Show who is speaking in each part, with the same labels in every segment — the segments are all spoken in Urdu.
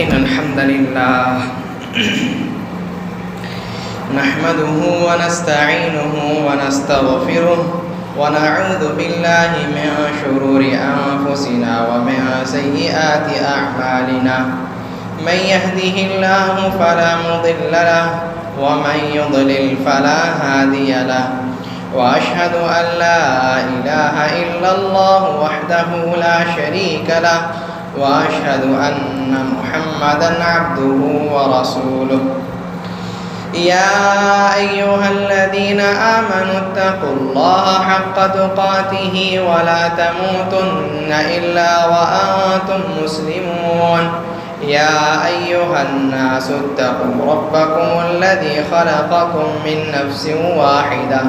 Speaker 1: إن الحمد لله نحمده ونستعينه ونستغفره ونعوذ بالله من شرور أنفسنا ومن سيئات أعمالنا من يهده الله فلا مضل له ومن يضلل فلا هادي له وأشهد أن لا إله إلا الله وحده لا شريك له وأشهد أن محمدًا عبده ورسوله يا أيها الذين آمنوا اتقوا الله حق تقاته ولا تموتن إلا وأنتم مسلمون يا أيها الناس اتقوا ربكم الذي خلقكم من نفس واحدة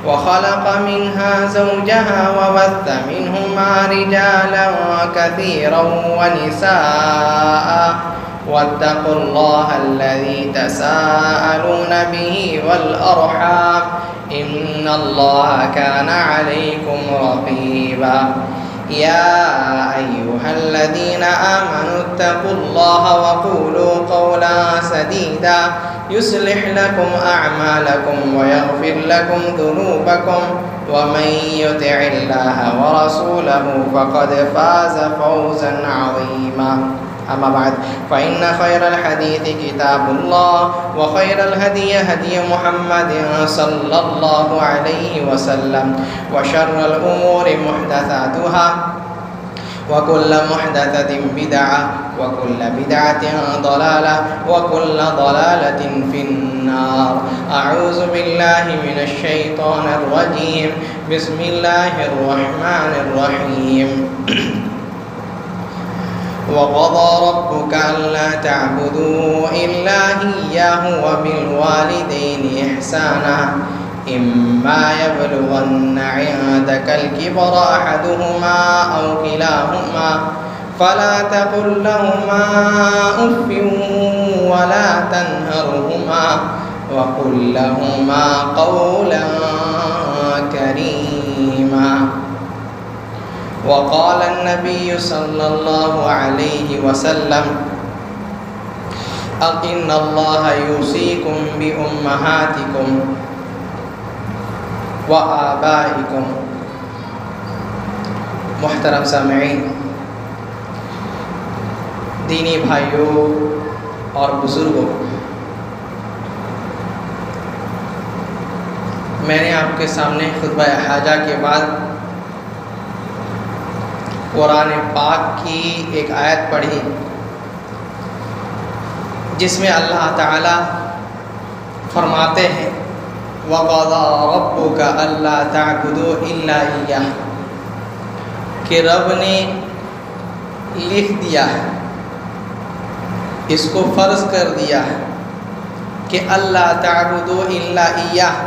Speaker 1: وخلق منها زوجها وبث منهما رجالا كثيرا ونساء واتقوا الله الذي تساءلون به والأرحام إن الله كان عليكم رقيبا يا أيها الذين آمنوا اتقوا الله وقولوا قولا سديدا يصلح لكم أعمالكم ويغفر لكم ذنوبكم ومن يطع الله ورسوله فقد فاز فوزا عظيما أما بعد فإن خير الحديث كتاب الله وخير الهدي هدي محمد صلى الله عليه وسلم وشر الأمور محدثاتها وكل محدثة بدعة وكل بدعة ضلالة وكل ضلالة في النار أعوذ بالله من الشيطان الرجيم بسم الله الرحمن الرحيم وقضى ربك ألا تعبدوا إلا إياه وبالوالدين إحسانا إما يبلغن عندك الكبر أحدهما أو كلاهما فلا تقل لهما أف ولا تنهرهما وقل لهما قولا كريما وقال النبي صلى الله عليه وسلم إن الله يوصيكم بأمهاتكم وآبائكم. محترم سامعین، دینی بھائیوں اور بزرگوں، میں نے آپ کے سامنے خطبہ حاجہ کے بعد قرآن پاک کی ایک آیت پڑھی جس میں اللہ تعالی فرماتے ہیں وَقَضَى رَبُّكَ أَلَّا تَعْبُدُوا إِلَّا إِيَّاهُ کہ رب نے لکھ دیا ہے، اس کو فرض کر دیا ہے کہ اللہ تعبدوا إِلَّا إِيَّاهُ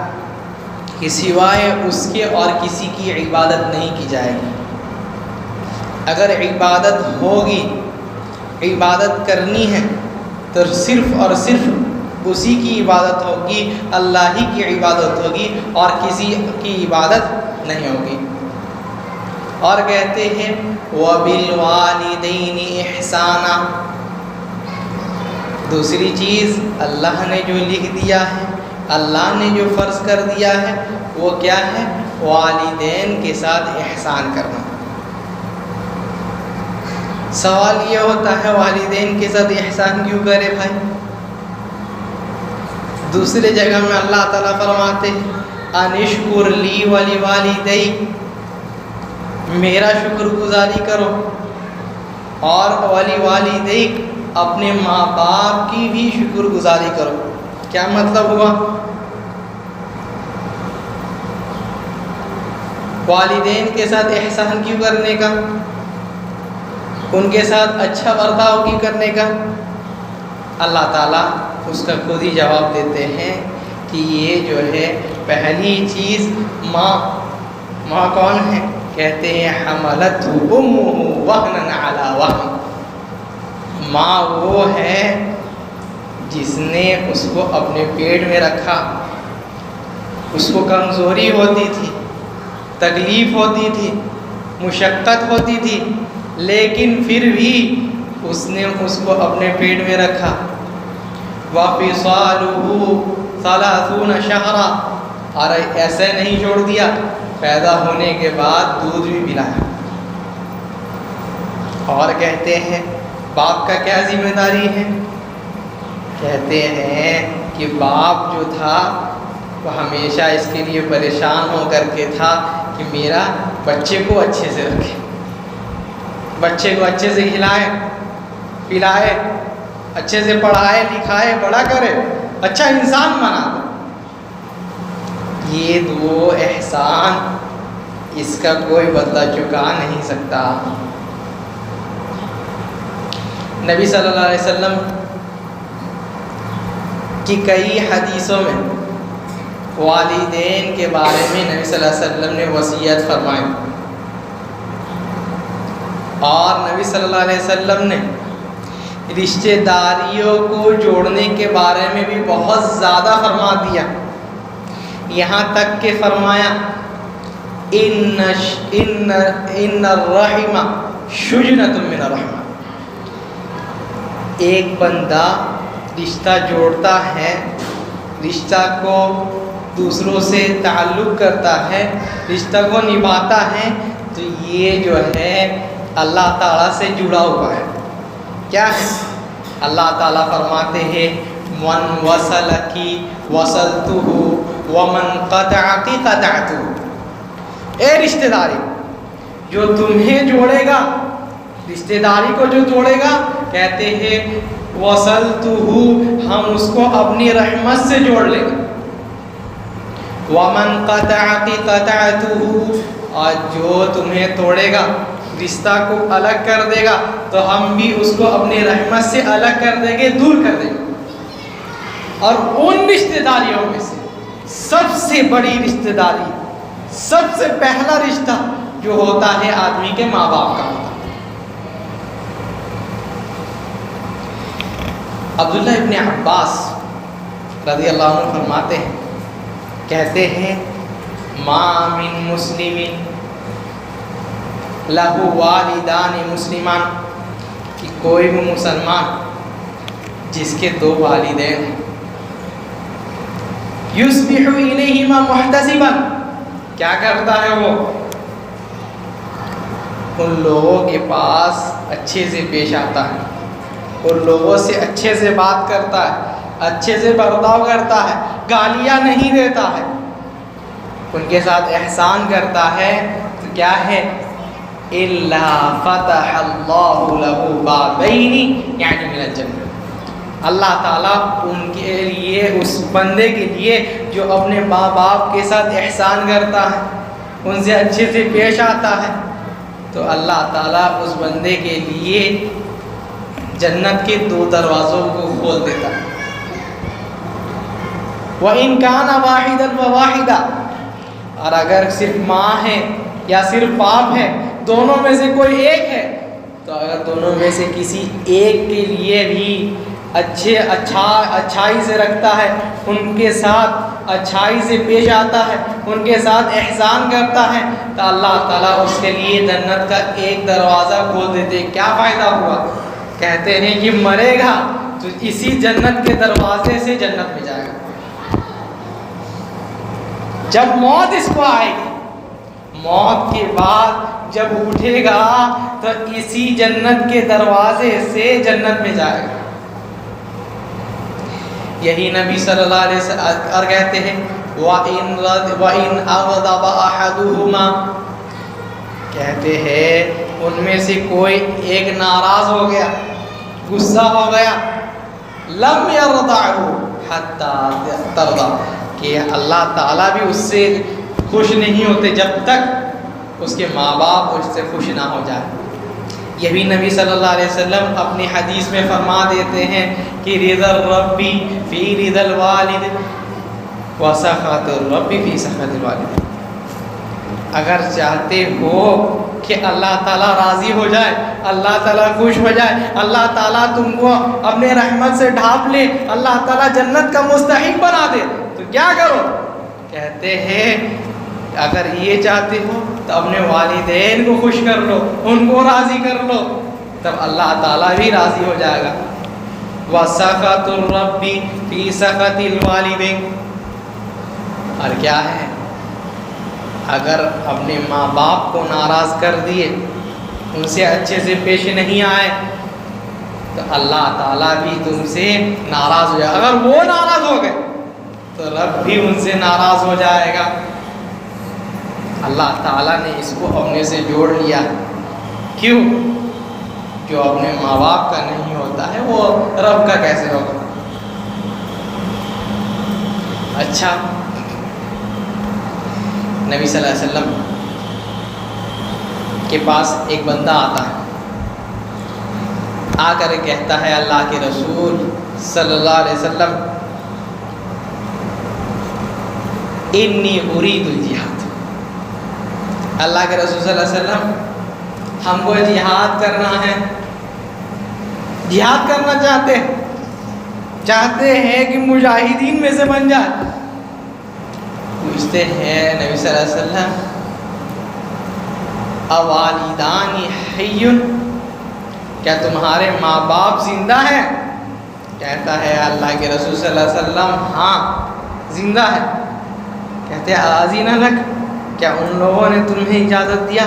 Speaker 1: کہ سوائے اس کے اور کسی کی عبادت نہیں کی جائے گی۔ اگر عبادت ہوگی، عبادت کرنی ہے تو صرف اور صرف اسی کی عبادت ہوگی، اللہ ہی کی عبادت ہوگی اور کسی کی عبادت نہیں ہوگی۔ اور کہتے ہیں وَبِالْوَالِدَيْنِ إِحْسَانًا، دوسری چیز اللہ نے جو لکھ دیا ہے، اللہ نے جو فرض کر دیا ہے وہ کیا ہے؟ والدین کے ساتھ احسان کرنا۔ سوال یہ ہوتا ہے والدین کے ساتھ احسان کیوں کرے بھائی؟ دوسرے جگہ میں اللہ تعالیٰ فرماتے ہیں انشکر لی ولوالدیک، میرا شکر گزاری کرو، اور ولوالدیک اپنے ماں باپ کی بھی شکر گزاری کرو۔ کیا مطلب ہوا؟ والدین کے ساتھ احسان کیوں کرنے کا؟ ان کے ساتھ اچھا برتاؤ کی کرنے کا؟ اللہ تعالیٰ اس کا خود ہی جواب دیتے ہیں کہ یہ جو ہے پہلی چیز ماں کون ہے؟ کہتے ہیں حملتہ امہ وہنا علی وہن، ماں وہ ہے جس نے اس کو اپنے پیٹ میں رکھا، اس کو کمزوری ہوتی تھی، تکلیف ہوتی تھی، مشقت ہوتی تھی، لیکن پھر بھی اس نے اس کو اپنے پیٹ میں رکھا. وَفِصَالُهُ 30 شَهْرًا، اور ایسے نہیں چھوڑ دیا، پیدا ہونے کے بعد دودھ بھی پلایا. اور کہتے ہیں باپ کا کیا ذمہ داری ہے؟ کہتے ہیں کہ باپ جو تھا وہ ہمیشہ اس کے لیے پریشان ہو کر کے تھا کہ میرا بچے کو اچھے سے رکھے، بچے کو اچھے سے کھلائے پلائے، اچھے سے پڑھائے لکھائے، بڑا کرے، اچھا انسان بنا دے. یہ دو احسان اس کا کوئی بدلہ چکا نہیں سکتا. نبی صلی اللہ علیہ وسلم کی کئی حدیثوں میں والدین کے بارے میں نبی صلی اللہ علیہ وسلم نے وصیت فرمائی، اور نبی صلی اللہ علیہ وسلم نے رشتہ داریوں کو جوڑنے کے بارے میں بھی بہت زیادہ فرما دیا. یہاں تک کہ فرمایا ان الرحم شجنۃ من الرحمہ، ایک بندہ رشتہ جوڑتا ہے، رشتہ کو دوسروں سے تعلق کرتا ہے، رشتہ کو نبھاتا ہے، تو یہ جو ہے اللہ تعالیٰ سے جڑا ہوا ہے. کیا ہے؟ اللہ تعالیٰ فرماتے ہیں من وصلکی وصلتہ ومن قطعکی قطعتہ. اے رشتہ داری، جو تمہیں جوڑے گا، رشتہ داری کو جو جوڑے گا، کہتے ہیں وصلتہ، ہم اس کو اپنی رحمت سے جوڑ لیں گے. ومن قطعکی قطعتہ، اور جو تمہیں توڑے گا، رشتہ کو الگ کر دے گا، تو ہم بھی اس کو اپنی رحمت سے الگ کر دیں گے، دور کر دیں گے. اور ان رشتہ داریوں میں سے سب سے بڑی رشتہ داری، سب سے پہلا رشتہ جو ہوتا ہے آدمی کے ماں باپ کا ہوتا ہے. عبداللہ ابن عباس رضی اللہ عنہ فرماتے ہیں، کہتے ہیں ما من مسلم لہو والدان مسلمان، کہ کوئی بھی مسلمان جس کے دو والدین ہیں، یصبح الیہما محتسبا، کیا کرتا ہے وہ؟ ان لوگوں کے پاس اچھے سے پیش آتا ہے، ان لوگوں سے اچھے سے بات کرتا ہے، اچھے سے برتاؤ کرتا ہے، گالیاں نہیں دیتا ہے، ان کے ساتھ احسان کرتا ہے. تو کیا ہے؟ الا فتح اللہ له بابین یعنی من الجنہ، اللہ تعالیٰ ان کے لیے، اس بندے کے لیے جو اپنے ماں باپ کے ساتھ احسان کرتا ہے، ان سے اچھے سے پیش آتا ہے، تو اللہ تعالیٰ اس بندے کے لیے جنت کے 2 دروازوں کو کھول دیتا ہے. وَإِن كَانَ وَاحِدًا وَوَاحِدًا، اور اگر صرف ماں ہے یا صرف باپ ہے، دونوں میں سے کوئی ایک ہے، تو اگر دونوں میں سے کسی ایک کے لیے بھی اچھائی سے رکھتا ہے، ان کے ساتھ اچھائی سے پیش آتا ہے، ان کے ساتھ احسان کرتا ہے، تو اللہ تعالیٰ اس کے لیے جنت کا ایک دروازہ کھول دیتے. کیا فائدہ ہوا؟ کہتے ہیں کہ مرے گا تو اسی جنت کے دروازے سے جنت میں جائے گا. جب موت اس کو آئے گی، موت کے بعد جب اٹھے گا تو اسی جنت کے دروازے سے جنت میں جائے گا. یہی نبی صلی اللہ علیہ وسلم اور کہتے ہیں وَإِنْ أَغْضَبَ أَحَدُهُمَا، کہتے ہیں ان میں سے کوئی ایک ناراض ہو گیا، غصہ ہو گیا، لَمْ يَرْضَعْهُ حَتَّى تَرْضَى، کہ اللہ تعالیٰ بھی اس سے خوش نہیں ہوتے جب تک اس کے ماں باپ اس سے خوش نہ ہو جائے. یہ بھی نبی صلی اللہ علیہ وسلم اپنی حدیث میں فرما دیتے ہیں کہ رضا الرب فی رضا الوالد وسخط الرب فی سخط الوالد. اگر چاہتے ہو کہ اللہ تعالیٰ راضی ہو جائے، اللہ تعالیٰ خوش ہو جائے، اللہ تعالیٰ تم کو اپنے رحمت سے ڈھانپ لے، اللہ تعالیٰ جنت کا مستحق بنا دے، تو کیا کرو؟ کہتے ہیں اگر یہ چاہتے ہو تو اپنے والدین کو خوش کر لو، ان کو راضی کر لو. تب اللہ تعالیٰ بھی راضی ہو جائے گا۔ وَسَخَطُ الرَّبِّ فِي سَخَطِ الْوَالِدَيْنِ، اور کیا ہے، اگر اپنے ماں باپ کو ناراض کر دیے، ان سے اچھے سے پیش نہیں آئے، تو اللہ تعالیٰ بھی تم سے ناراض ہو جائے۔ اگر وہ ناراض ہو گئے تو رب بھی ان سے ناراض ہو جائے گا۔ اللہ تعالیٰ نے اس کو اپنے سے جوڑ لیا۔ کیوں؟ جو اپنے ماں باپ کا نہیں ہوتا ہے وہ رب کا کیسے ہوگا؟ اچھا، نبی صلی اللہ علیہ وسلم کے پاس ایک بندہ آتا ہے، آ کر کہتا ہے اللہ کے رسول صلی اللہ علیہ وسلم انی ارید الجہاد۔ اللہ کے رسول صلی اللہ علیہ وسلم ہم کو جہاد کرنا ہے، جہاد کرنا چاہتے ہیں کہ مجاہدین میں سے بن جائے۔ پوچھتے ہیں نبی صلی اللہ علیہ وسلم اوالدان حی، کیا تمہارے ماں باپ زندہ ہیں؟ کہتا ہے اللہ کے رسول صلی اللہ علیہ وسلم ہاں زندہ ہے۔ کہتے ہیں آذین لک، کیا ان لوگوں نے تمہیں اجازت دیا؟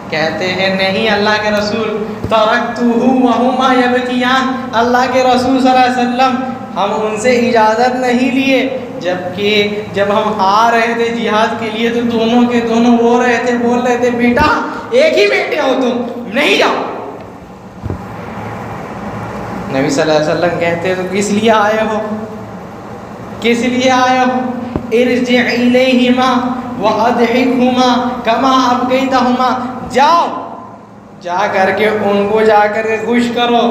Speaker 1: کہتے ہیں نہیں اللہ کے رسول، ترکتہ وہما یبکیان، اللہ کے رسول صلی اللہ علیہ وسلم ہم ان سے اجازت نہیں لیے، جبکہ جب ہم آ رہے تھے جہاد کے لیے تو دونوں کے دونوں رو رہے تھے، بول رہے تھے بیٹا ایک ہی بیٹے ہو تم، نہیں جاؤ۔ نبی صلی اللہ علیہ وسلم کہتے تو کس لیے آئے ہو؟ کس لیے آئے ہو؟ ارجع الیہما وادحکہما کما ابکیتہما، جاؤ جا کر کے ان کو جا کر کے خوش کرو،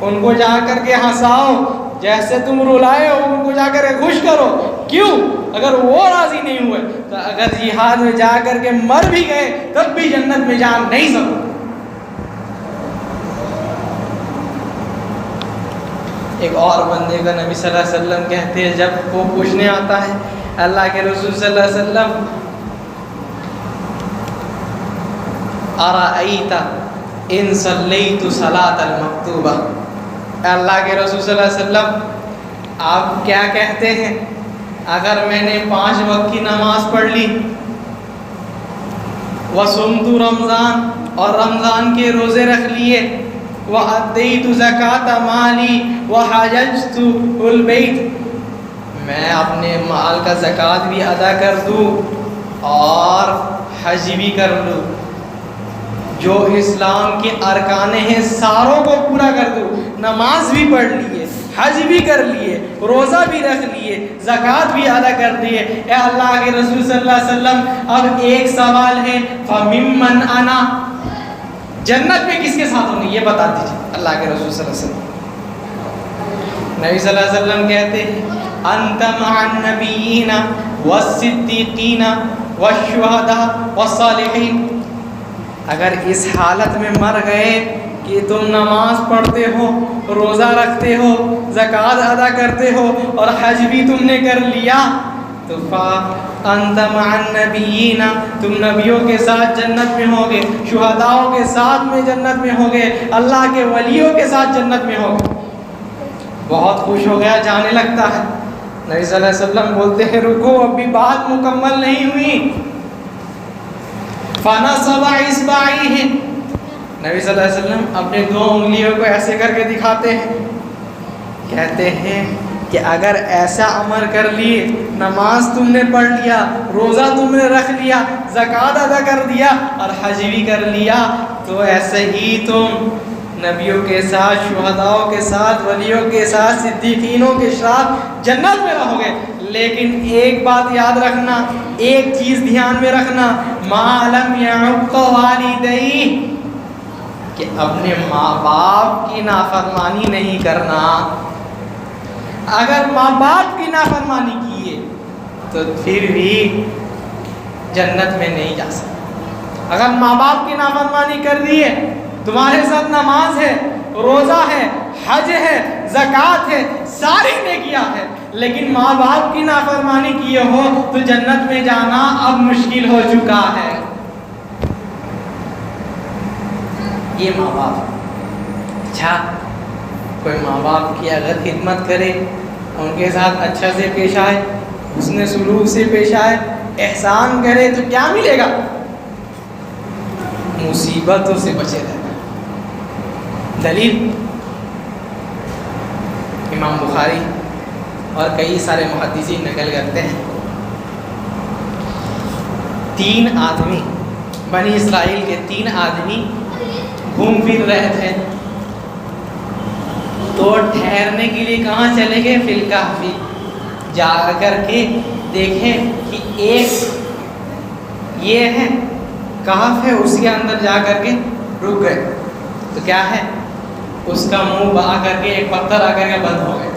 Speaker 1: ان کو جا کر کے ہنساؤ، جیسے تم رلائے ہو ان کو جا کر کے خوش کرو۔ کیوں؟ اگر وہ راضی نہیں ہوئے تو اگر جہاد میں جا کر کے مر بھی گئے تب بھی جنت میں جا نہیں سکو۔ ایک اور بندے کا نبی صلی اللہ علیہ وسلم کہتے ہیں جب وہ پوچھنے آتا ہے اللہ کے رسول صلی اللہ علیہ وسلم ارأیت ان صلیت صلاۃ المکتوبہ، اللہ کے رسول صلی اللہ علیہ وسلم آپ کیا کہتے ہیں اگر میں نے 5 وقت کی نماز پڑھ لی، وصمت رمضان اور رمضان کے روزے رکھ لیے، وَأَدَّيْتُ زَكَاةَ مَالِي وَحَجَجْتُ الْبَيْتَ، میں اپنے مال کا زکوٰۃ بھی ادا کر دوں اور حج بھی کر لوں، جو اسلام کے ارکان ہیں ساروں کو پورا کر دوں، نماز بھی پڑھ لیے، حج بھی کر لیے، روزہ بھی رکھ لیے، زکوٰۃ بھی ادا کر دیے، اے اللہ کے رسول صلی اللہ علیہ وسلم اب ایک سوال ہے، فَمِمَّنْ أَنَا، جنت میں کس کے ساتھ ہوں گے یہ بتا دیجیے اللہ کے رسول صلی اللہ علیہ وسلم۔ نبی صلی اللہ علیہ وسلم کہتے ہیں انت مع النبیین والصدیقین والشہداء والصالحین، اگر اس حالت میں مر گئے کہ تم نماز پڑھتے ہو، روزہ رکھتے ہو، زکوٰۃ ادا کرتے ہو اور حج بھی تم نے کر لیا، تو انت مع النبیین، تم نبیوں کے ساتھ جنت میں ہوگے، شہداؤں کے ساتھ میں جنت میں ہوگے، اللہ کے ولیوں کے ساتھ جنت میں ہوگے۔ بہت خوش ہو گیا، جانے لگتا ہے۔ نبی صلی اللہ علیہ وسلم بولتے ہیں رکو ابھی بات مکمل نہیں ہوئی۔ فَنَصَبَ إِصْبَعَيْهِ، نبی صلی اللہ علیہ وسلم اپنے 2 انگلیوں کو ایسے کر کے دکھاتے ہیں، کہتے ہیں کہ اگر ایسا عمل کر لیے، نماز تم نے پڑھ لیا، روزہ تم نے رکھ لیا، زکوٰۃ ادا کر دیا اور حج بھی کر لیا، تو ایسے ہی تم نبیوں کے ساتھ، شہداؤں کے ساتھ، ولیوں کے ساتھ، صدیقینوں کے ساتھ جنت میں رہو گے۔ لیکن ایک بات یاد رکھنا، ایک چیز دھیان میں رکھنا، مَا لَمْ يَعُقَّ وَالِدَيْهِ، کہ اپنے ماں باپ کی نافرمانی نہیں کرنا۔ اگر ماں باپ کی نافرمانی کیے تو پھر بھی جنت میں نہیں جا سکتے۔ اگر ماں باپ کی نافرمانی کر دیے، تمہارے ساتھ نماز ہے، روزہ ہے، حج ہے، زکوٰۃ ہے، ساری نیکیاں ہے، لیکن ماں باپ کی نافرمانی کیے ہو تو جنت میں جانا اب مشکل ہو چکا ہے۔ یہ ماں باپ اچھا، کوئی ماں باپ کی اگر خدمت کرے، ان کے ساتھ اچھا سے پیش آئے، حسن سلوک سے پیش آئے، احسان کرے تو کیا ملے گا؟ مصیبتوں سے بچے رہے گا۔ دلیل امام بخاری اور کئی سارے محدثین نقل کرتے ہیں، 3 آدمی بنی اسرائیل کے 3 آدمی گھوم پھر رہے تھے، تو ٹھہرنے کے لیے کہاں چلے گئے؟ فی الکہف، جا کر کے دیکھیں کہ ایک یہ ہے کہف ہے، اس کے اندر جا کر کے رک گئے، تو کیا ہے؟ اس کا منہ آ کر کے ایک پتھر آ کر کے بند ہو گئے۔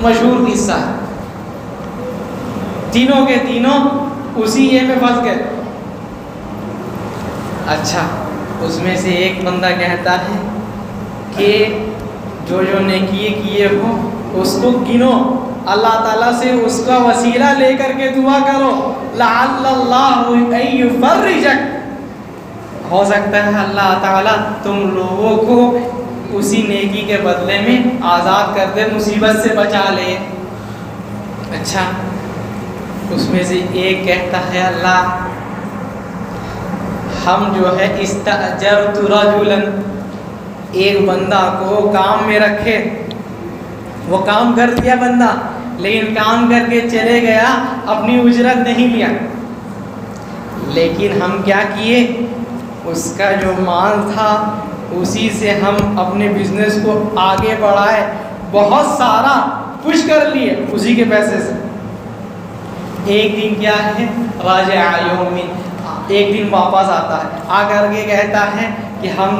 Speaker 1: مشہور قصہ ہے، تینوں کے تینوں اسی یہ میں پھنس گئے۔ اچھا، اس میں سے ایک بندہ کہتا ہے کہ جو نیکی کیے ہو اس کو گنو، اللہ تعالیٰ سے اس کا وسیلہ لے کر کے دعا کرو، لعل اللہ ان یفرجک، ہو سکتا ہے اللہ تعالیٰ تم لوگوں کو اسی نیکی کے بدلے میں آزاد کر دے، مصیبت سے بچا لے۔ اچھا، اس میں سے ایک کہتا ہے اللہ ہم جو ہے استأجرت رجلا، ایک بندہ کو کام میں رکھے، وہ کام کر دیا بندہ، لیکن کام کر کے چلے گیا، اپنی اجرت نہیں لیا، لیکن ہم کیا کیے؟ اس کا جو مال تھا اسی سے ہم اپنے بزنس کو آگے بڑھائے، بہت سارا پش کر لیے اسی کے پیسے سے۔ ایک دن کیا ہے؟ راجع یوم، ایک دن واپس آتا ہے، آ کر کے کہتا ہے کہ ہم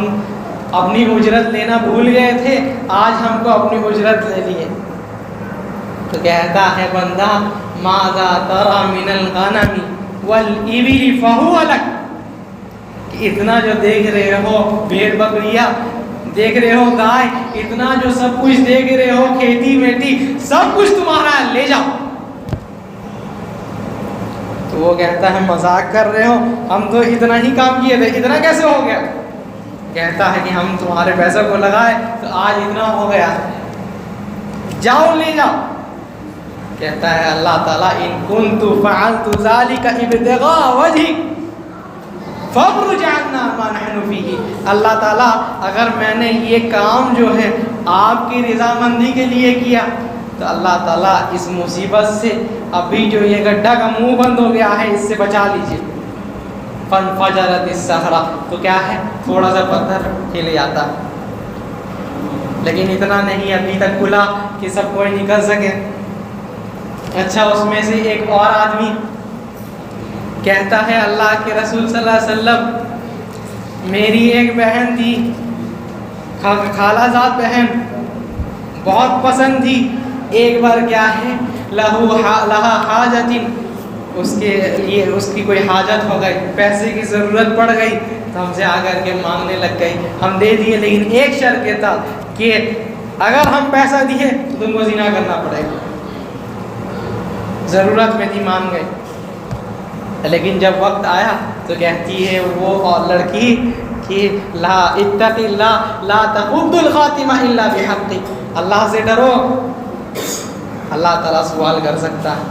Speaker 1: اپنی اجرت لینا بھول گئے تھے، آج ہم کو اپنی اجرت لے لیے۔ تو کہتا ہے بندہ ماذا ترى من الغنم والابل فهو لك، اتنا جو دیکھ رہے ہو بھیڑ بکریاں، دیکھ رہے ہو گائے، اتنا جو سب کچھ دیکھ رہے ہو، کھیتی میٹی، سب کچھ تمہارا ہے، لے جاؤ۔ تو وہ کہتا ہے مذاق کر رہے ہو، ہم تو اتنا ہی کام کیے تھے، اتنا کیسے ہو گیا؟ کہتا ہے کہ ہم تمہارے پیسوں کو لگائے تو آج اتنا ہو گیا، جاؤ لے جاؤ۔ کہتا ہے اللہ تعالیٰ ان کنت فعلت ذلك ابتغاء وجهك فافرج عنا ما نحن فيه، اللہ تعالیٰ اگر میں نے یہ کام جو ہے آپ کی رضامندی کے لیے کیا تو اللہ تعالیٰ اس مصیبت سے ابھی جو یہ گڈھا کا منہ بند ہو گیا ہے اس سے بچا لیجیے۔ فانفجرت الصخرہ، تو کیا ہے؟ تھوڑا سا پتھر ہل جاتا، لیکن اتنا نہیں ابھی تک کھلا کہ سب کوئی نکل سکے۔ اچھا، اس میں سے ایک اور آدمی کہتا ہے اللہ کے رسول صلی اللہ علیہ وسلم میری ایک بہن تھی، خالہ زاد بہن، بہت پسند تھی، ایک بار کیا ہے لہا حاجت، اس کے لیے اس کی کوئی حاجت ہو گئی، پیسے کی ضرورت پڑ گئی تو ہم سے آ کر کے مانگنے لگ گئی، ہم دے دیے، لیکن ایک شرط یہ تھا کہ اگر ہم پیسہ دیے تو تم کو زنا کرنا پڑے گا۔ ضرورت میں تھی، مان گئے، لیکن جب وقت آیا تو کہتی ہے وہ اور لڑکی کہ لا اتق اللہ لا تحد الخاتمہ الا بحق، اللہ سے ڈرو، اللہ تعالیٰ سوال کر سکتا ہے۔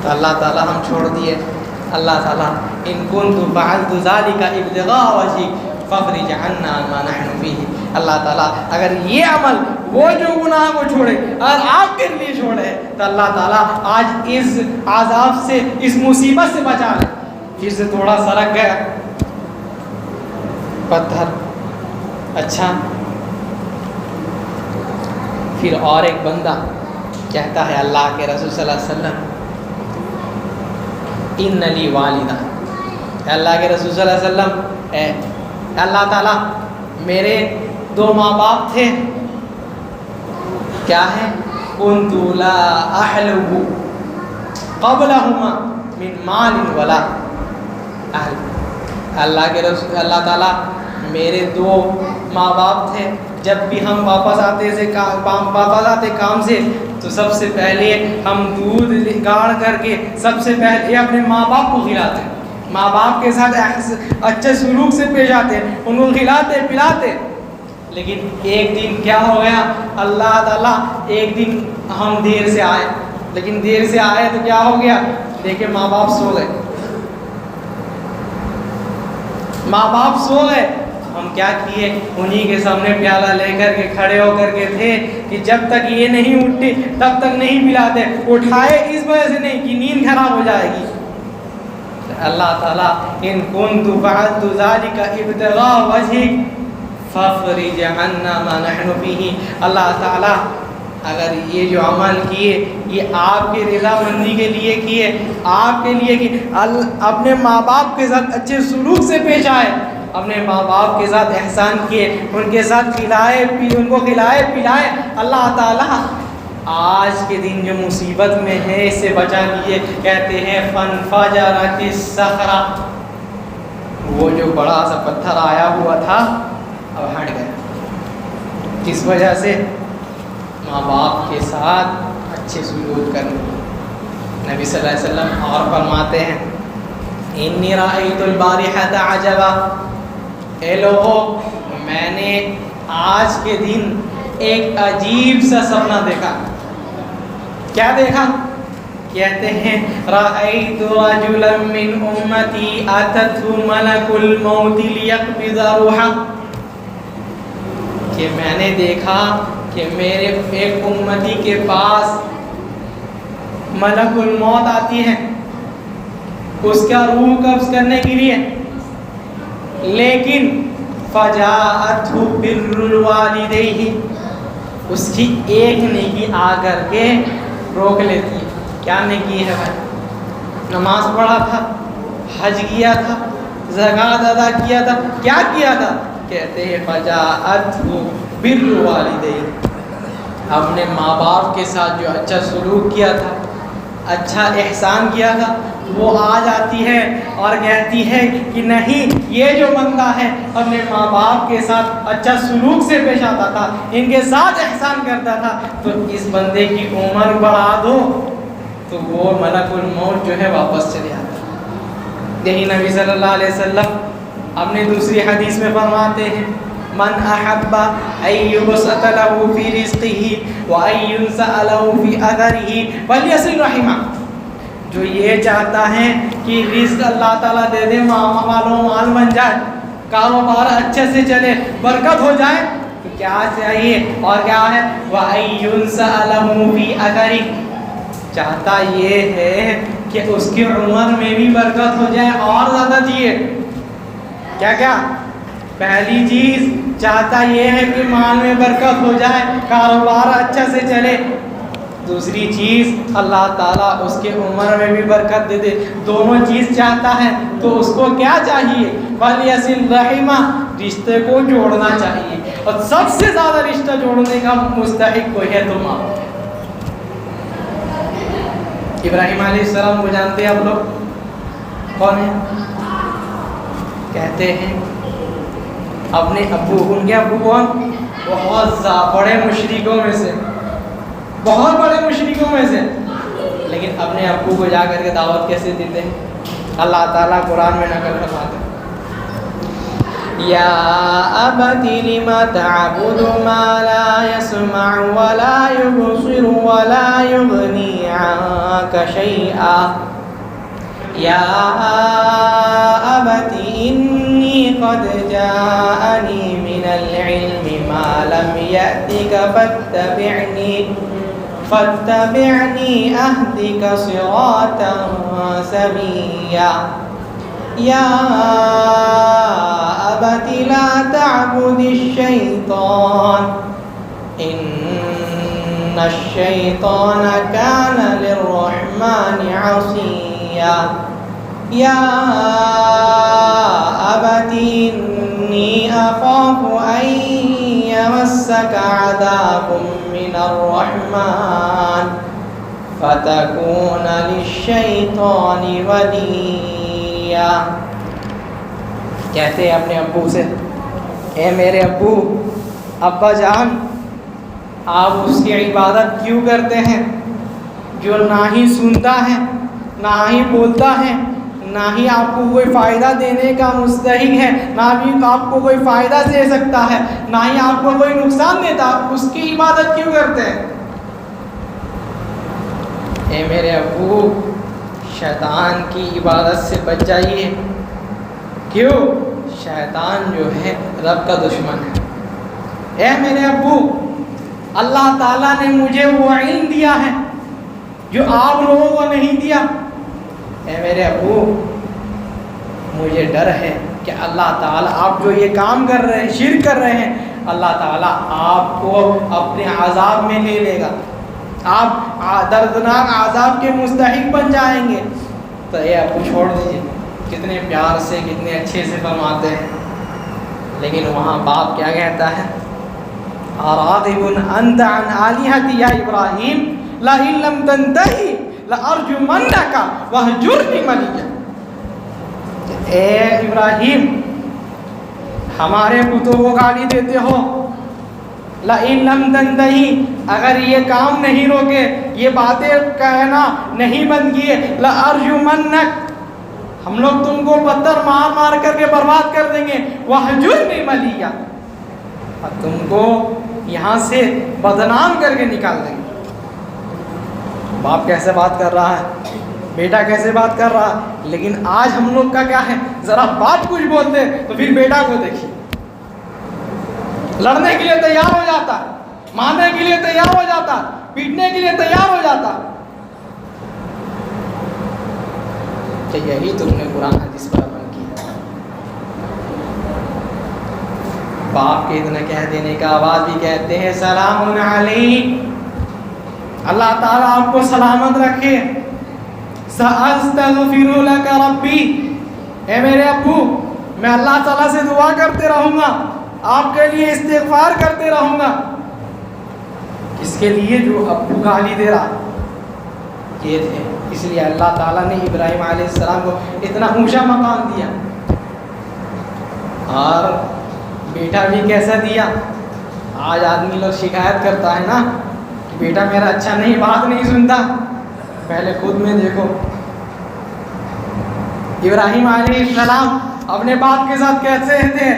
Speaker 1: تو اللہ تعالیٰ ہم چھوڑ دیے، اللہ تعالیٰ ان کنت فعلت ذلك ابتغاء وجهك فافرج عنا ما نحن فيه، اللہ تعالیٰ اگر یہ عمل، وہ جو گناہ کو چھوڑے، اگر آپ کے لیے چھوڑے تو اللہ تعالیٰ آج اس عذاب سے، اس مصیبت سے بچا لے۔ پھر سے تھوڑا سرک گیا پتھر۔ اچھا، پھر اور ایک بندہ کہتا ہے اللہ کے رسول صلی اللہ علیہ وسلم ان لی والدہ، اللہ کے رسول صلی اللہ علیہ وسلم اے اللہ تعالیٰ میرے 2 ماں باپ تھے، کیا ہے؟ کنت لا احلب قبلہما من مال ولا اہل، اللہ کے رسول، اللہ تعالیٰ میرے 2 ماں باپ تھے، جب بھی ہم واپس آتے کام سے تو سب سے پہلے ہم دودھ گاڑ کر کے سب سے پہلے اپنے ماں باپ کو کھلاتے، ماں باپ کے ساتھ اچھے سلوک سے پیش آتے، ان کو کھلاتے پلاتے، لیکن ایک دن کیا ہو گیا، اللہ تعالیٰ ایک دن ہم دیر سے آئے، لیکن دیر سے آئے تو کیا ہو گیا، دیکھیں ماں باپ سو گئے، ماں باپ سو گئے، ہم کیا کیے، انہی کے سامنے پیالہ لے کر کے کھڑے ہو کر کے تھے کہ جب تک یہ نہیں اٹھتی تب تک نہیں پلاتے، اٹھائے اس وجہ سے نہیں کہ نیند خراب ہو جائے گی۔ اللہ تعالیٰ ان کنت فعلت ذلك ابتغاء وجهك فافرج عنا ما نحن فيه، اللہ تعالیٰ اگر یہ جو عمل کیے یہ آپ کی رضا مندی کے لیے کیے، آپ کے لیے کہ اپنے ماں باپ کے ساتھ اچھے سلوک سے پیش آئے، اپنے ماں باپ کے ساتھ احسان کیے، ان کے ساتھ ان کو کھلائے پلائے، اللہ تعالیٰ آج کے دن جو مصیبت میں ہے اس سے بچا لیے۔ کہتے ہیں فانفجرت الصخرہ، وہ جو بڑا سا پتھر آیا ہوا تھا اب ہٹ گیا، کس وجہ سے، ماں باپ کے ساتھ اچھے سلوک کرنے۔ نبی صلی اللہ علیہ وسلم اور فرماتے ہیں انی رأیت البارحۃ عجبا، اے لوگوں میں نے آج کے دن ایک عجیب سا سپنا دیکھا۔ کیا دیکھا؟ کہتے ہیں رأیت رجلا من امتی اتته ملک الموت لیقبض روحہ، کہ میں نے دیکھا کہ میرے ایک امتی کے پاس ملک الموت آتی ہے اس کا روح قبض کرنے کے لیے، لیکن فجاءته بر الوالدیہ، اس کی ایک نیکی آ کر کے روک لیتی ہے۔ کیا نیکی ہے بھائی؟ نماز پڑھا تھا، حج کیا تھا، زکوٰۃ ادا کیا تھا، کیا کیا تھا؟ کہتے ہیں فجاءته بر الوالدیہ، اپنے ماں باپ کے ساتھ جو اچھا سلوک کیا تھا، اچھا احسان کیا تھا، وہ آ جاتی ہے اور کہتی ہے کہ نہیں، یہ جو بندہ ہے اپنے ماں باپ کے ساتھ اچھا سلوک سے پیش آتا تھا، ان کے ساتھ احسان کرتا تھا، تو اس بندے کی عمر بڑھا دو تو وہ ملک الموت جو ہے واپس چلے آتا۔ یہی نبی صلی اللہ علیہ وسلم اپنے دوسری حدیث میں فرماتے ہیں من احب ان یبسط له فی رزقه وان ينسأ له فی اثره فلیصل رحمہ، جو یہ چاہتا ہے کہ رزق اللہ تعالیٰ دے دے، مال بن جائے، کاروبار اچھے سے چلے، برکت ہو جائے، تو کیا چاہیے اور کیا ہے، وَأَن يُنسَأَ لَهُ فِي أَثَرِهِ، چاہتا یہ ہے کہ اس کی عمر میں بھی برکت ہو جائے اور زیادہ چاہیے۔ کیا کیا؟ پہلی چیز چاہتا یہ ہے کہ مال میں برکت ہو جائے، کاروبار اچھا سے چلے، دوسری چیز اللہ تعالیٰ اس کے عمر میں بھی برکت دے دے، دونوں چیز چاہتا ہے تو اس کو کیا چاہیے، وَلْيَصِلْ رَحِمَهُ، رشتے کو جوڑنا چاہیے، اور سب سے زیادہ رشتہ جوڑنے کا مستحق کوئی ہے تو ماں۔ ابراہیم علیہ السلام کو جانتے ہیں آپ لوگ؟ کون ہیں؟ کہتے ہیں اپنے ابو، ان کے ابو کون؟ بہت بڑے مشرکوں میں سے، بہت بڑے مشرکوں میں سے، لیکن اپنے ابو کو جا کر کے دعوت کیسے دیتے ہیں؟ اللہ تعالیٰ قرآن میں نقل فرماتے ہیں یا ابت لم تعبد ما لا يسمع ولا يبصر ولا يغني عنك شيئا یا ابت انی قد جاءنی من العلم ما لم يأتك فاتبعنی اہدک صراطا سویا یا ابت لا تعبد الشیطان ان الشیطان کان للرحمن عصیا یا ابت انی اخاف ان یمسک عذاب من الرحمن فتکون للشیطان ولیا۔ کہتے ہیں اپنے ابو سے، اے میرے ابو، ابا جان، آپ اس کی عبادت کیوں کرتے ہیں جو نہ ہی سنتا ہے، نہ ہی بولتا ہے، نہ ہی آپ کو کوئی فائدہ دینے کا مستحق ہے، نہ بھی آپ کو کوئی فائدہ دے سکتا ہے، نہ ہی آپ کو کوئی نقصان دیتا، اس کی عبادت کیوں کرتے ہیں؟ اے میرے ابو، شیطان کی عبادت سے بچ جائیے. کیوں؟ شیطان جو ہے رب کا دشمن ہے. اے میرے ابو، اللہ تعالیٰ نے مجھے وہ علم دیا ہے جو آپ لوگوں کو نہیں دیا. اے میرے ابو، مجھے ڈر ہے کہ اللہ تعالیٰ آپ جو یہ کام کر رہے ہیں، شرک کر رہے ہیں، اللہ تعالیٰ آپ کو اپنے عذاب میں لے لے گا، آپ دردناک عذاب کے مستحق بن جائیں گے. تو اے ابو چھوڑ دیجیے. کتنے پیار سے، کتنے اچھے سے فرماتے ہیں، لیکن وہاں باپ کیا کہتا ہے؟ اراغب انت عن آلہتی یا ابراہیم لئن لم تنتہی لارجمنک واہجرنی ملیہ. اے ابراہیم، ہمارے بتوں کو گالی دیتے ہو. لئن لم تنتہی، اگر یہ کام نہیں روکے، یہ باتیں کہنا نہیں بند کیے، لارجمنک، ہم لوگ تم کو پتھر مار مار کر کے برباد کر دیں گے. واہجرنی ملیہ، اور تم کو یہاں سے بدنام کر کے نکال دیں گے. باپ کیسے بات کر رہا ہے، بیٹا کیسے بات کر رہا ہے. لیکن آج ہم لوگ کا کیا ہے، ذرا باپ کچھ بولتے تو پھر بیٹا کو دیکھیے، لڑنے کے لیے تیار ہو جاتا، مارنے کے لیے تیار ہو جاتا، پیٹنے کے لیے تیار ہو جاتا. کہ یہی تم نے قرآن حدیث پر عمل کیا. باپ کے اتنا کہہ دینے کا بعد بھی کہتے ہیں سلام علیہ، اللہ تعالیٰ آپ کو سلامت رکھے. سأستغفر لک ربی، اے میرے ابو، میں اللہ تعالیٰ سے دعا کرتے رہوں گا، آپ کے لیے استغفار کرتے رہوں گا. اس کے لیے جو ابو گالی دے رہا یہ تھے. اس لیے اللہ تعالیٰ نے ابراہیم علیہ السلام کو اتنا اونچا مقام دیا. اور بیٹا بھی کیسا دیا. آج آدمی لوگ شکایت کرتا ہے نا کہ بیٹا میرا اچھا نہیں، بات نہیں سنتا. پہلے خود میں دیکھو، ابراہیم علیہ السلام اپنے باپ کے ساتھ کیسے تھے،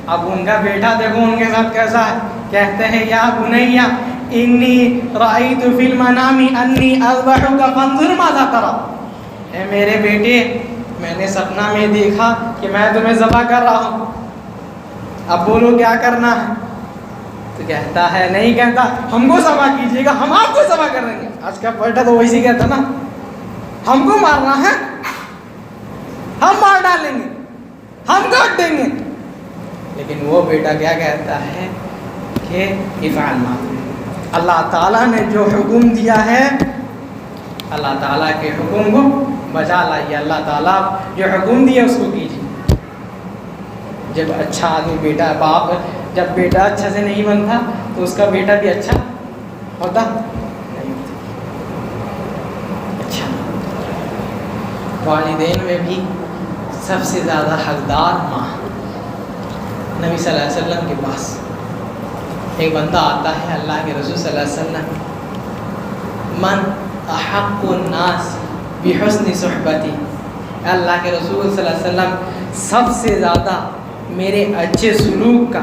Speaker 1: اب ان کا بیٹا دیکھو ان کے ساتھ کیسا ہے. کہتے ہیں یا بنیا انی رأیت فی المنام انی اذبحک فانظر ماذا تری. اے میرے بیٹے، میں نے سپنا میں دیکھا کہ میں تمہیں ذبح کر رہا ہوں، اب بولو کیا کرنا ہے. تو کہتا ہے، نہیں کہتا ہم کو ذبح کیجیے گا، ہم آپ کو ذبح کر دیں گے. آج کا بیٹا تو ویسے کہتا نا، ہم کو مارنا ہے، ہم مار ڈالیں گے، ہم کاٹ دیں گے. لیکن وہ بیٹا کیا کہتا ہے کہ افعل ما تؤمر. اللہ تعالیٰ نے جو حکم دیا ہے، اللہ تعالیٰ کے حکم کو بجا لائیے. اللہ تعالیٰ جو حکم دیا اس کو کیجیے. جب اچھا آدمی بیٹا، باپ جب بیٹا اچھا سے نہیں بنتا تو اس کا بیٹا بھی اچھا ہوتا نہیں. اچھا، والدین میں بھی سب سے زیادہ حقدار ماں. نبی صلی اللہ علیہ وسلم کے پاس ایک بندہ آتا ہے، اللہ کے رسول صلی اللہ علیہ وسلم، من احق الناس بحسن صحبتی. اللہ کے رسول صلی اللہ علیہ وسلم، سب سے زیادہ میرے اچھے سلوک کا،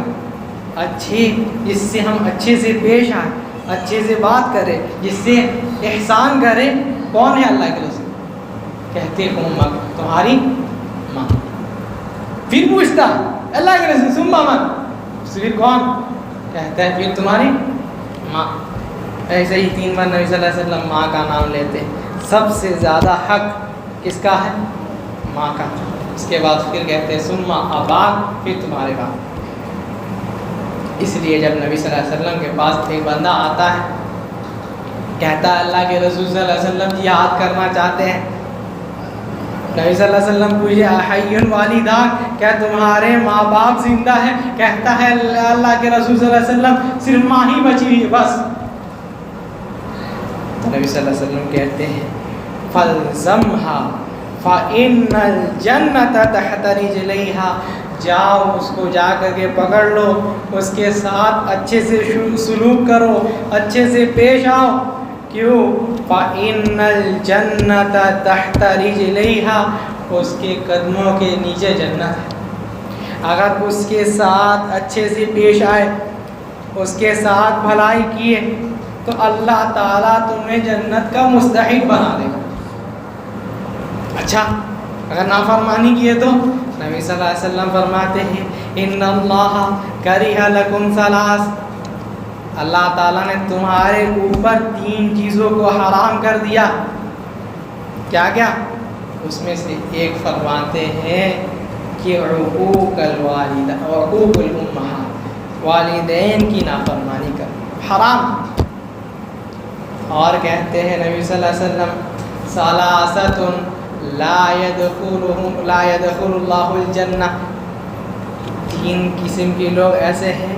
Speaker 1: اچھے جس سے ہم اچھے سے پیش آئیں، اچھے سے بات کریں، جس سے احسان کریں، کون ہے اللہ کے رسول؟ کہتے ہیں امک، تمہاری ماں. پھر پوچھتا اللہ کے رسول ثم من، پھر کون؟ کہتا ہے پھر تمہاری ماں. ایسے ہی 3 بار نبی صلی اللہ علیہ وسلم ماں کا نام لیتے. سب سے زیادہ حق کس کا ہے؟ ماں کا. اس کے بعد پھر کہتے ہیں ثم اباک، پھر تمہارے باپ. اس لیے جب نبی صلی اللہ علیہ وسلم کے پاس ایک بندہ آتا ہے، کہتا ہے اللہ کے رسول صلی اللہ علیہ وسلم جہاد کرنا چاہتے ہیں. نبی صلی اللہ علیہ وسلم پوچھے احی والداک، کیا تمہارے ماں باپ زندہ ہیں؟ کہتا ہے اللہ کے رسول صلی اللہ علیہ وسلم صرف ماں ہی بچی ہوئی بس. تو نبی صلی اللہ علیہ وسلم کہتے ہیں فَالْزَمْهَا فَإِنَّ الْجَنَّةَ تَحْتَ رِجْلَيْهَا. جاؤ اس کو جا کر کے پکڑ لو، اس کے ساتھ اچھے سے سلوک کرو، اچھے سے پیش آؤ. کیوں؟ فَإِنَّ الْجَنَّةَ تَحْتَ رِجْلَيْهَا. اس کے قدموں کے نیچے جنت ہے. اگر اس کے ساتھ اچھے سے پیش آئے، اس کے ساتھ بھلائی کیے، تو اللہ تعالیٰ تمہیں جنت کا مستحق بنا دے گا. اچھا اگر نافرمانی کیے تو نبی صلی اللہ علیہ وسلم فرماتے ہیں ان اللہ کرہ لکم ثلاث، اللہ تعالیٰ نے تمہارے اوپر 3 چیزوں کو حرام کر دیا. کیا کیا؟ اس میں سے ایک فرماتے ہیں کہ عقوق الوالدہ، عقوق الامہات، والدین کی نافرمانی کرنا حرام. اور کہتے ہیں نبی صلی اللہ علیہ وسلم ثلاثۃ لا يدخل اللہ الجنہ، 3 قسم کے لوگ ایسے ہیں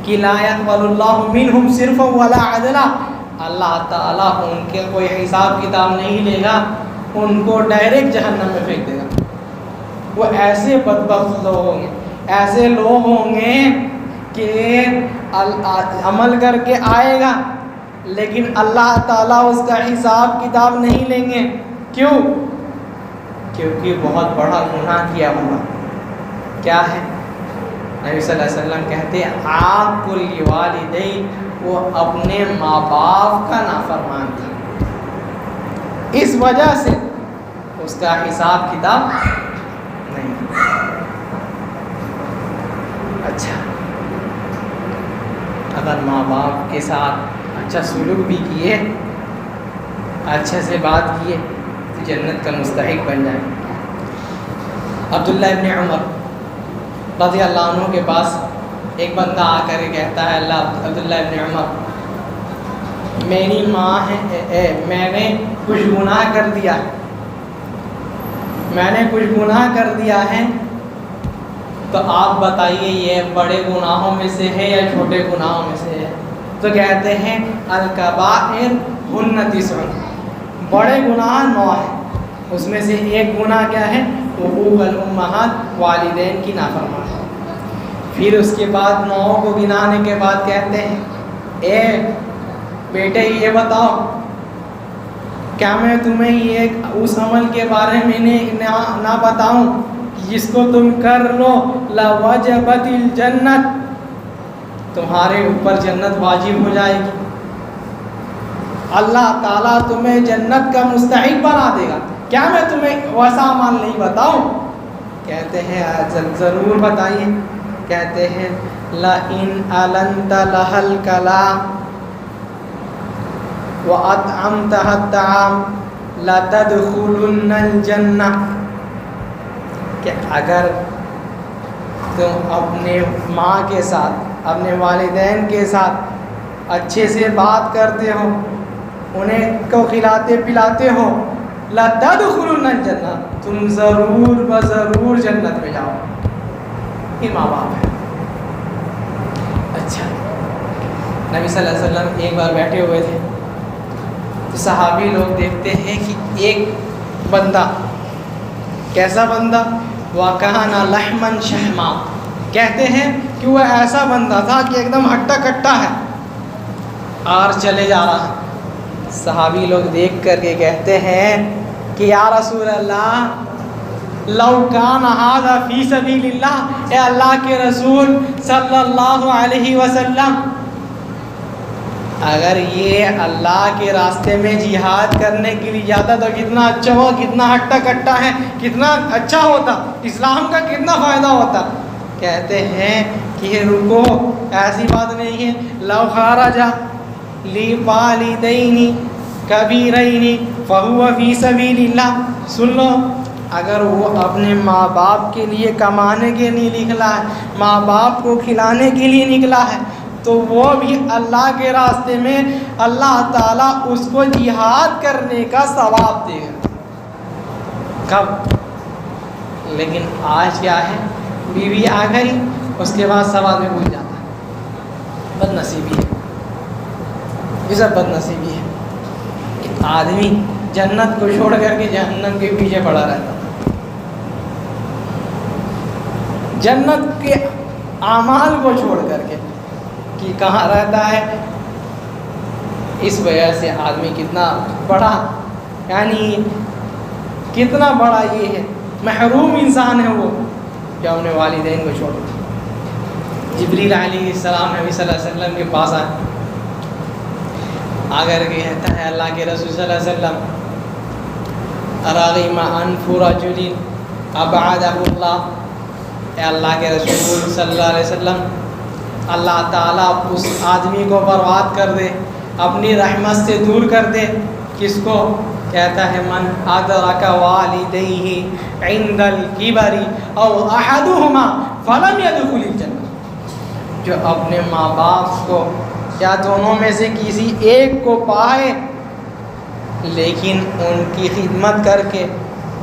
Speaker 1: کہ لا يقبل اللہ منہم صرفا ولا عدلا، اللہ تعالیٰ ان کے کوئی حساب کتاب نہیں لے گا، ان کو ڈائریکٹ جہنم میں پھینک دے گا. وہ ایسے بدبخت لوگ ہوں گے، ایسے لوگ ہوں گے کہ عمل کر کے آئے گا لیکن اللہ تعالیٰ اس کا حساب کتاب نہیں لیں گے. کیوں؟ کیونکہ بہت بڑا گناہ کیا ہوگا. کیا ہے؟ نبی صلی اللہ علیہ وسلم کہتے ہیں عاق الوالدین، وہ اپنے ماں باپ کا نافرمان تھا، اس وجہ سے اس کا حساب کتاب نہیں. اچھا اگر ماں باپ کے ساتھ اچھا سلوک بھی کیے، اچھے سے بات کیے، تو جنت کا مستحق بن جائیں. عبداللہ ابن عمر رضی اللہ عنہ کے پاس ایک بندہ آ کر کہتا ہے عبداللہ ابن عمر میری ماں ہے، میں نے کچھ گناہ کر دیا ہے، میں نے کچھ گناہ کر دیا ہے، تو آپ بتائیے یہ بڑے گناہوں میں سے ہے یا چھوٹے گناہوں میں سے ہے؟ تو کہتے ہیں الکبائر ہن 9، بڑے گناہ 9 ہیں، اس میں سے ایک گناہ کیا ہے؟ حقوق الامہات، والدین کی نافرمانی. پھر اس کے بعد 9 کو گنانے کے بعد کہتے ہیں اے بیٹے یہ بتاؤ کیا میں تمہیں یہ اس عمل کے بارے میں نہ بتاؤں جس کو تم کر لو لوجبت الجنت، تمہارے اوپر جنت واجب ہو جائے گی، اللہ تعالیٰ تمہیں جنت کا مستحق بنا دے گا. کیا میں تمہیں ویسا عمل نہیں بتاؤں؟ کہتے ہیں ضرور بتائیے. کہتے ہیں لَإِنْ أَلَنْتَ لَهَا الْكَلَامَ وَأَطْعَمْتَهَا الطَّعَامَ لَتَدْخُلُنَّ الْجَنَّةَ، کہ اگر تم اپنے ماں کے ساتھ، اپنے والدین کے ساتھ اچھے سے بات کرتے ہو، انہیں کو کھلاتے پلاتے ہو، لَتَدْخُلُنَّ الْجَنَّةَ، تم ضرور بضرور جنت میں جاؤ. یہ ماں باپ ہے. اچھا نبی صلی اللہ علیہ وسلم ایک بار بیٹھے ہوئے تھے تو صحابی لوگ دیکھتے ہیں کہ ایک بندہ، کیسا بندہ؟ وَكَانَ لَحْمًا شَحْمًا، کہتے ہیں کہ وہ ایسا بندہ تھا کہ ایک دم ہٹا کٹا ہے اور چلے جا رہا ہے. صحابی لوگ دیکھ کر کے کہتے ہیں کہ یا رسول اللہ لو کان ھذا فی سبیل اللہ، اے اللہ کے رسول صلی اللہ علیہ وسلم، اگر یہ اللہ کے راستے میں جہاد کرنے کے لیے جاتا تو کتنا اچھا ہو، کتنا ہٹا کٹا ہے، کتنا اچھا ہوتا، اسلام کا کتنا فائدہ ہوتا. کہتے ہیں کہ رکو، ایسی بات نہیں ہے. لو خرج لوالدین کبیرین فہو فی سبیل اللہ، سن لو، اگر وہ اپنے ماں باپ کے لیے کمانے کے لیے نکلا ہے، ماں باپ کو کھلانے کے لیے نکلا ہے، تو وہ بھی اللہ کے راستے میں اللہ تعالیٰ اس کو جہاد کرنے کا ثواب دے گا. کب؟ لیکن آج کیا ہے، بیوی آ گئی اس کے بعد سب آدمی بھول جاتا ہے. بد نصیبی ہے، یہ سب بد نصیبی ہے کہ آدمی جنت کو چھوڑ کر کے جہنم کے پیچھے پڑا رہتا ہے. جنت کے اعمال کو چھوڑ کر کے کہ کہاں رہتا ہے. اس وجہ سے آدمی کتنا بڑا، یعنی کتنا بڑا یہ ہے محروم انسان ہے وہ کہ اپنے والدین کو چھوڑ. جبریل علیہ السلام نبی صلی اللہ علیہ وسلم کے پاس آئے، اگر کہتا ہے اللہ کے رسول صلی اللہ علیہ وسلم راغم انف رجل ابعدہ اللہ، اے اللہ کے رسول صلی اللہ علیہ وسلم، اللہ تعالیٰ اس آدمی کو برباد کر دے، اپنی رحمت سے دور کر دے. کس کو؟ کہتا ہے من ادرک والدیہ عند الکبر او احدہما فلم يدخل الجنہ، جو اپنے ماں باپ کو یا دونوں میں سے کسی ایک کو پائے لیکن ان کی خدمت کر کے،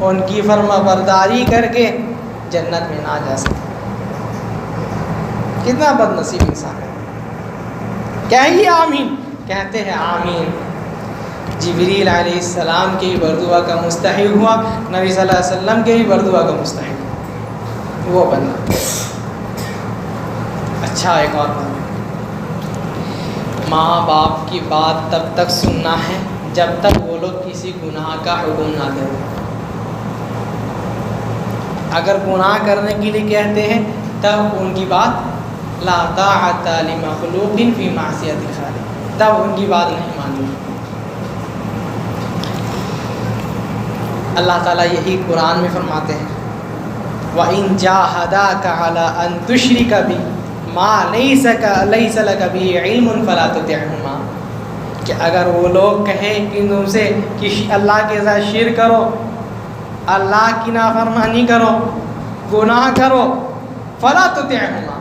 Speaker 1: ان کی فرما برداری کر کے جنت میں نہ جا سکے. کتنا بد نصیب انسان ہے. کہیں آمین، کہتے ہیں آمین. جبریل علیہ السلام کے ہی بردعا کا مستحق ہوا، نبی صلی اللہ علیہ وسلم کے ہی بردعا کا مستحق وہ بندہ. اچھا ایک اور بات، ماں باپ کی بات تب تک سننا ہے جب تک وہ لوگ کسی گناہ کا حکم نہ دیں. اگر گناہ کرنے کے لیے کہتے ہیں تب ان کی بات لا طاعت لمخلوق فی معصیت الخالق، تب ان کی بات نہیں ماننی. اللہ تعالیٰ یہی قرآن میں فرماتے ہیں وَإِن جَاهَدَاكَ عَلَىٰ أَن تُشْرِكَ بِي مَا لَيْسَ لَكَ بِهِ عِلْمٌ فَلَا تُطِعْهُمَا، کہ اگر وہ لوگ کہیں کہ تم سے کہ اللہ کے ساتھ شرک کرو، اللہ کی نافرمانی کرو، گناہ کرو، فَلَا تُطِعْهُمَا،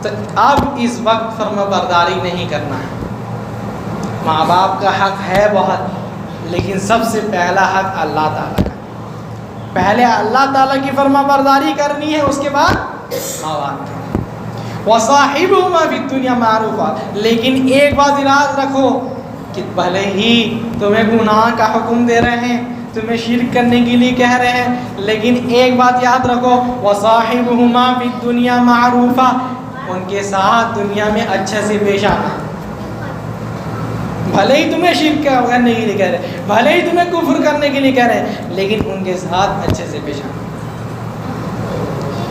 Speaker 1: تو اب اس وقت فرما برداری نہیں کرنا ہے. ماں باپ کا حق ہے بہت، لیکن سب سے پہلا حق اللہ تعالیٰ کا. پہلے اللہ تعالیٰ کی فرما برداری کرنی ہے، اس کے بعد ماں باپ کی. وَصَاحِبْهُمَا فِي الدُّنْيَا مَعْرُوفًا، لیکن ایک بات یاد رکھو کہ بھلے ہی تمہیں گناہ کا حکم دے رہے ہیں، تمہیں شرک کرنے کے لیے کہہ رہے ہیں، لیکن ایک بات یاد رکھو وَصَاحِبْهُمَا فِي الدُّنْيَا مَعْرُوفًا، ان کے ساتھ دنیا میں اچھے سے پیش آنا. بھلے ہی تمہیں شرک کرنے کے لیے کہہ رہے ہیں، بھلے ہی تمہیں کفر کرنے کے لیے کہہ رہے ہیں، لیکن ان کے ساتھ اچھے سے پیش آنا.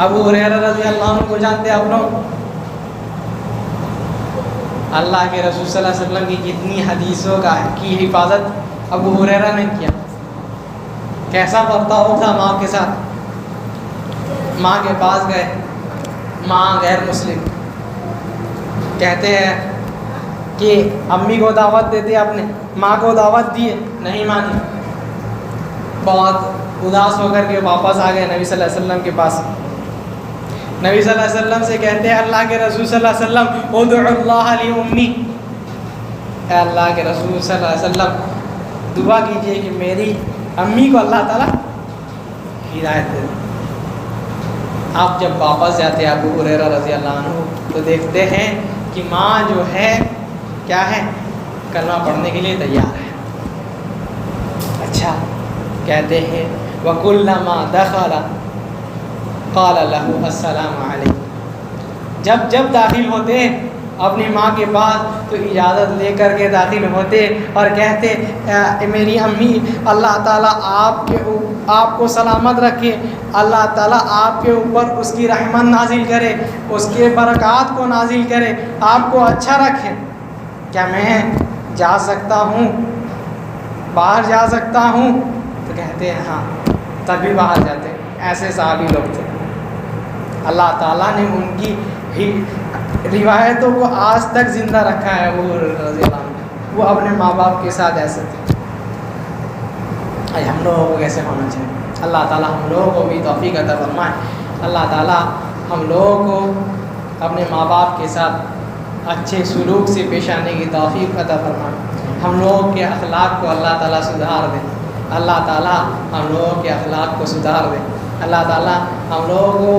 Speaker 1: ابو ہریرہ رضی اللہ عنہ کو جانتے ہیں آپ لوگ؟ اللہ کے رسول صلی اللہ علیہ وسلم کی کتنی حدیثوں کی حفاظت ابو ہریرہ نے کیا. کیسا برتاؤ تھا ماں کے ساتھ. ماں کے پاس گئے، ماں غیر مسلم، کہتے ہیں کہ امی کو دعوت دیتے، اپنے ماں کو دعوت دیے، نہیں مانی. بہت اداس ہو کر کے واپس آ گئے نبی صلی اللہ علیہ وسلم کے پاس. نبی صلی اللہ علیہ وسلم سے کہتے ہیں اللہ کے رسول صلی اللہ علیہ وسلم ادعو اللہ لی امی، اے اللہ کے رسول صلی اللہ علیہ وسلم دعا کیجئے کہ میری امی کو اللہ تعالیٰ ہدایت دے. آپ جب واپس جاتے ہیں ابو ہریرہ رضی اللہ عنہ تو دیکھتے ہیں کہ ماں جو ہے کیا ہے، کلمہ پڑھنے کے لیے تیار ہے. اچھا کہتے ہیں وَكُلَّمَا دَخَلَ قَالَ لَهُ السَّلَامُ عَلَيْكُمْ، جب داخل ہوتے اپنی ماں کے پاس تو اجازت لے کر کے داخل ہوتے اور کہتے میری امی اللہ تعالیٰ آپ کو سلامت رکھے، اللہ تعالیٰ آپ کے اوپر اس کی رحمت نازل کرے، اس کے برکات کو نازل کرے، آپ کو اچھا رکھے. کیا میں جا سکتا ہوں، باہر جا سکتا ہوں؟ تو کہتے ہیں ہاں، تبھی باہر جاتے. ایسے صحابی لوگ تھے. اللہ تعالیٰ نے ان کی روایتوں کو آج تک زندہ رکھا ہے. وہ رضی اللہ عنہ وہ اپنے ماں باپ کے ساتھ ایسے تھے. ہم لوگوں کو کیسے ہونا چاہیے؟ اللہ تعالیٰ ہم لوگوں کو بھی توفیق عطا فرمائے. اللہ تعالیٰ ہم لوگوں کو اپنے ماں باپ کے ساتھ اچھے سلوک سے پیش آنے کی توفیق عطا فرمائے. ہم لوگوں کے اخلاق کو اللہ تعالیٰ سدھار دے. اللہ تعالیٰ ہم لوگوں کے اخلاق کو سدھار دے. اللہ تعالیٰ ہم لوگوں کو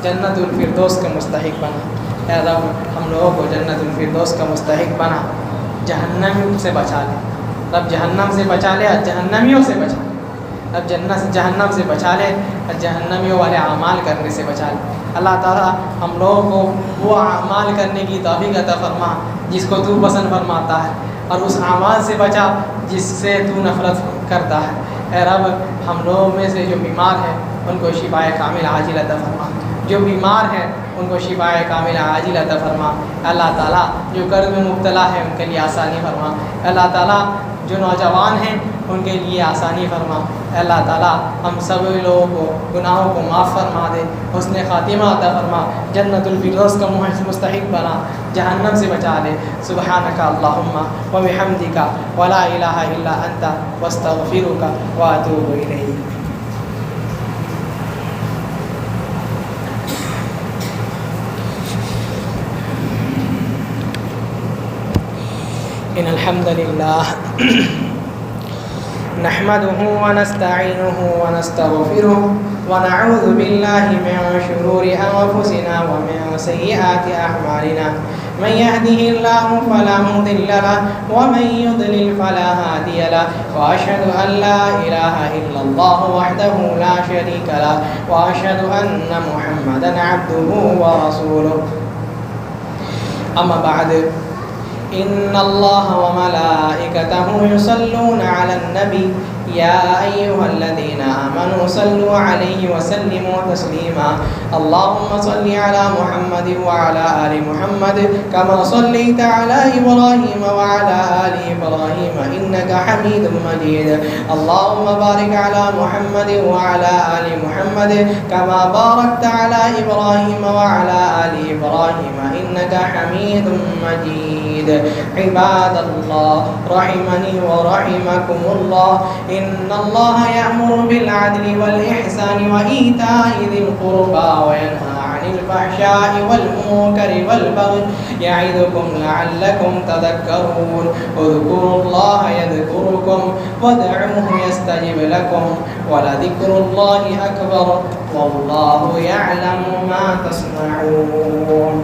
Speaker 1: جنت الفردوس کا مستحق بنا. اے رب ہم لوگوں کو جنت الفردوس کا مستحق بنا. جہنم سے بچا لے رب، جہنم سے بچا لے، جہنمیوں سے بچا لے رب، جہنم سے بچا لے، جہنمیوں والے اعمال کرنے سے بچا لے. اللہ تعالیٰ ہم لوگوں کو وہ اعمال کرنے کی توفیق عطا فرما جس کو تو پسند فرماتا ہے، اور اس اعمال سے بچا جس سے تو نفرت کرتا ہے. اے رب ہم لوگوں میں سے جو بیمار ہے ان کو شفائے کامل عاجل عطا فرما، جو بیمار ہیں ان کو شفائے کامل عاجل عطا فرما۔ اللہ تعالیٰ جو قرض میں مبتلا ہے ان کے لیے آسانی فرما۔ اللہ تعالیٰ جو نوجوان ہیں ان کے لیے آسانی فرما۔ اللہ تعالیٰ ہم سب لوگوں کو گناہوں کو معاف فرما دے، حسن خاتمہ عطا فرما، جنت الفردوس کا مستحق بنا، جہنم سے بچا لے۔ سبحانک اللہم و بحمدک ولا الہ الا انت واستغفرک واتوب الیک۔ ان الحمد للہ نحمده ونستعینه ونستغفره ونعوذ باللہ من شرور انفسنا ومن سیئات اعمالنا، من يهده الله فلا مضل له ومن يضلل فلا هادي له، واشهد ان لا اله الا الله وحده لا شريك له، واشهد ان محمدا عبده ورسوله۔ اما بعد، ان الله وملائكته يصلون على النبي يا ايها الذين امنوا صلوا عليه وسلموا تسليما، اللهم صل على محمد وعلى ال محمد كما صليت على ابراهيم وعلى ال ابراهيم انك حميد مجيد، اللهم بارك على محمد وعلى ال محمد كما باركت على ابراهيم وعلى ال ابراهيم انك حميد مجيد۔ عباد الله رحمني ورحمكم الله، ان الله يأمر بالعدل والإحسان وإيتاء ذي القربى وينهى عن الفحشاء والمنكر والبغي يعظكم لعلكم تذكرون، اذكروا الله يذكركم وادعوه يستجب لكم ولذكر الله أكبر والله يعلم ما تصنعون۔